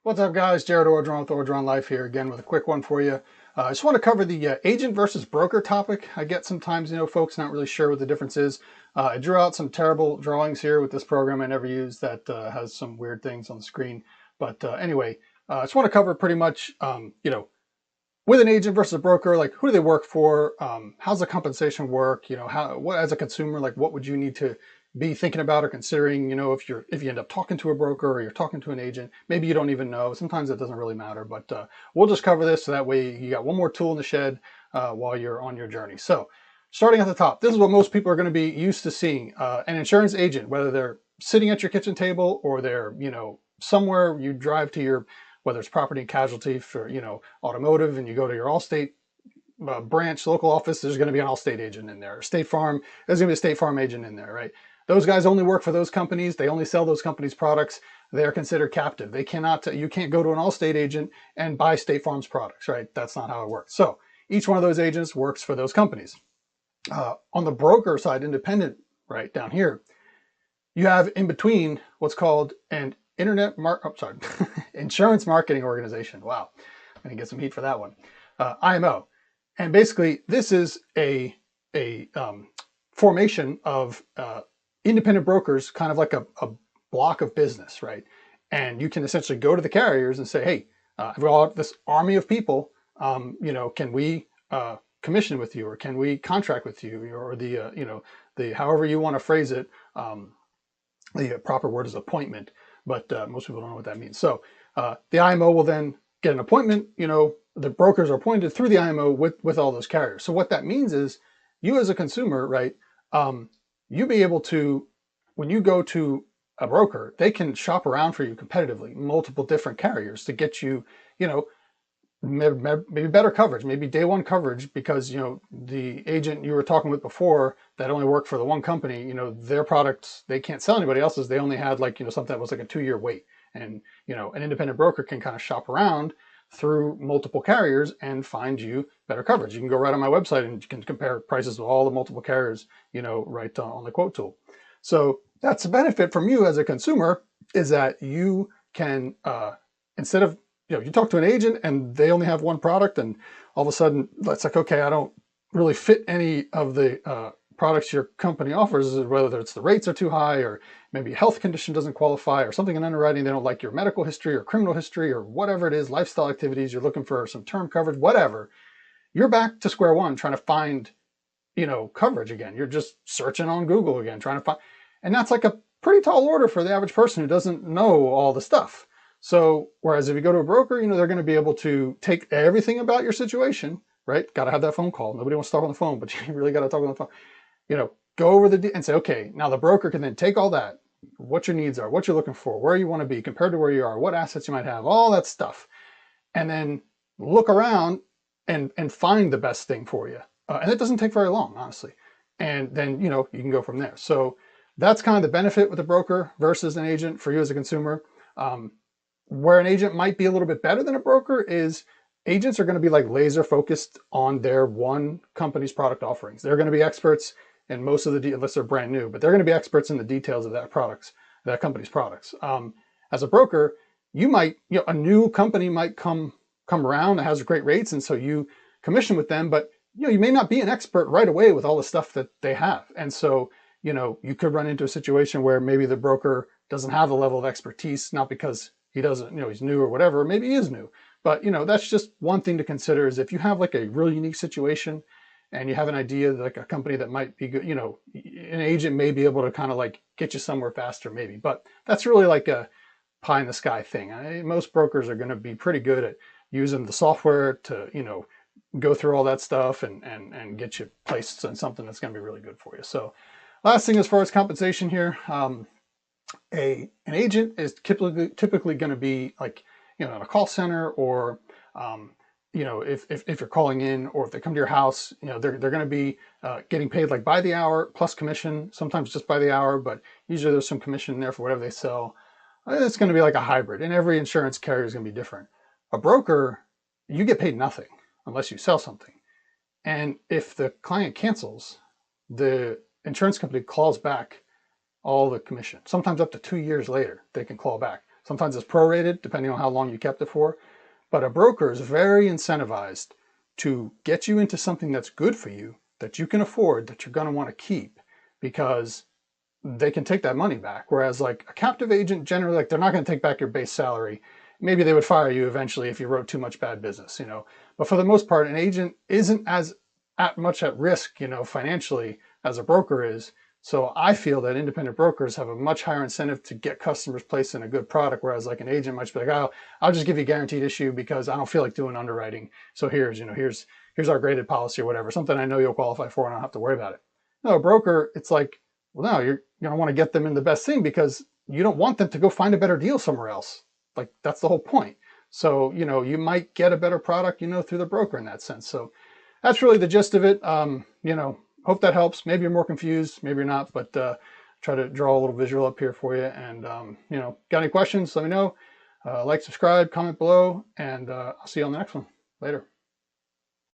What's up, guys? Jared Orgeron with Orgeron Life here again with a quick one for you. I just want to cover the agent versus broker topic. I get sometimes, folks not really sure what the difference is. I drew out some terrible drawings here with this program I never use that has some weird things on the screen. But anyway, I just want to cover pretty much, with an agent versus a broker, like who do they work for? How's the compensation work? What as a consumer, like what would you need to be thinking about or considering, if you end up talking to a broker or you're talking to an agent, maybe you don't even know. Sometimes it doesn't really matter, but we'll just cover this so that way you got one more tool in the shed while you're on your journey. So starting at the top, this is what most people are going to be used to seeing. An insurance agent, whether they're sitting at your kitchen table or they're, somewhere you drive to your, whether it's property and casualty for, automotive, and you go to your Allstate branch, local office, there's going to be an Allstate agent in there. State Farm, there's going to be a State Farm agent in there, right? Those guys only work for those companies. They only sell those companies' products. They're considered captive. They cannot, you can't go to an Allstate agent and buy State Farm's products, right? That's not how it works. So each one of those agents works for those companies. On the broker side, independent, right down here, you have in between what's called an insurance marketing organization. Wow, I'm gonna get some heat for that one. IMO, and basically this is a formation of independent brokers, kind of like a block of business, right? And you can essentially go to the carriers and say, hey, I've got this army of people, can we commission with you, or can we contract with you, or the however you want to phrase it. The proper word is appointment, but most people don't know what that means. So the IMO will then get an appointment. The brokers are appointed through the IMO with all those carriers. So what that means is you as a consumer, right, you be able to, when you go to a broker, they can shop around for you competitively, multiple different carriers to get you, maybe better coverage, maybe day one coverage, because, the agent you were talking with before that only worked for the one company, their products, they can't sell anybody else's. They only had something that was like a 2-year wait. And, an independent broker can kind of shop around through multiple carriers and find you better coverage. You can go right on my website and you can compare prices with all the multiple carriers, right on the quote tool. So that's a benefit from you as a consumer, is that you can, instead of, you talk to an agent and they only have one product, and all of a sudden it's like, okay, I don't really fit any of the products your company offers, whether it's the rates are too high, or maybe a health condition doesn't qualify, or something in underwriting, they don't like your medical history or criminal history or whatever it is, lifestyle activities, you're looking for some term coverage, whatever. You're back to square one trying to find, coverage again. You're just searching on Google again, trying to find, and that's like a pretty tall order for the average person who doesn't know all the stuff. So whereas if you go to a broker, they're going to be able to take everything about your situation, right? Got to have that phone call. Nobody wants to talk on the phone, but you really got to talk on the phone. Go over and say, okay, now the broker can then take all that, what your needs are, what you're looking for, where you want to be compared to where you are, what assets you might have, all that stuff, and then look around and find the best thing for you. And it doesn't take very long, honestly. And then, you can go from there. So that's kind of the benefit with a broker versus an agent for you as a consumer. Where an agent might be a little bit better than a broker is agents are going to be like laser focused on their one company's product offerings. They're going to be experts in most of the, unless they're brand new, but they're going to be experts in the details of that company's products. As a broker, you might, a new company might come around that has great rates, and so you commission with them, but you may not be an expert right away with all the stuff that they have. And so, you could run into a situation where maybe the broker doesn't have the level of expertise, not because he doesn't, he's new or whatever, maybe he is new. But, that's just one thing to consider, is if you have like a really unique situation and you have an idea, like a company that might be good, an agent may be able to kind of like get you somewhere faster maybe. But that's really like a pie in the sky thing. Most brokers are going to be pretty good at using the software to, go through all that stuff and get you placed on something that's going to be really good for you. So last thing as far as compensation here, an agent is typically going to be like, in a call center, or if you're calling in, or if they come to your house, they're going to be getting paid like by the hour plus commission, sometimes just by the hour, but usually there's some commission in there for whatever they sell. It's going to be like a hybrid, and every insurance carrier is going to be different. A broker, you get paid nothing unless you sell something. And if the client cancels, the insurance company claws back all the commission. Sometimes up to 2 years later, they can claw back. Sometimes it's prorated depending on how long you kept it for. But a broker is very incentivized to get you into something that's good for you, that you can afford, that you're going to want to keep, because they can take that money back. Whereas like a captive agent, generally, like they're not going to take back your base salary. Maybe they would fire you eventually if you wrote too much bad business, you know. But for the most part, an agent isn't as much at risk, you know, financially as a broker is. So I feel that independent brokers have a much higher incentive to get customers placed in a good product, whereas like an agent might be like, oh, I'll just give you a guaranteed issue because I don't feel like doing underwriting. So here's, you know, here's our graded policy or whatever, something I know you'll qualify for and I don't have to worry about it. No, a broker, it's like, well, no, you're going to want to get them in the best thing because you don't want them to go find a better deal somewhere else. Like that's the whole point. So, you know, you might get a better product, you know, through the broker in that sense. So that's really the gist of it. You know, hope that helps. Maybe you're more confused, maybe you're not, but try to draw a little visual up here for you. And, you know, got any questions, let me know. Like, subscribe, comment below, and I'll see you on the next one. Later.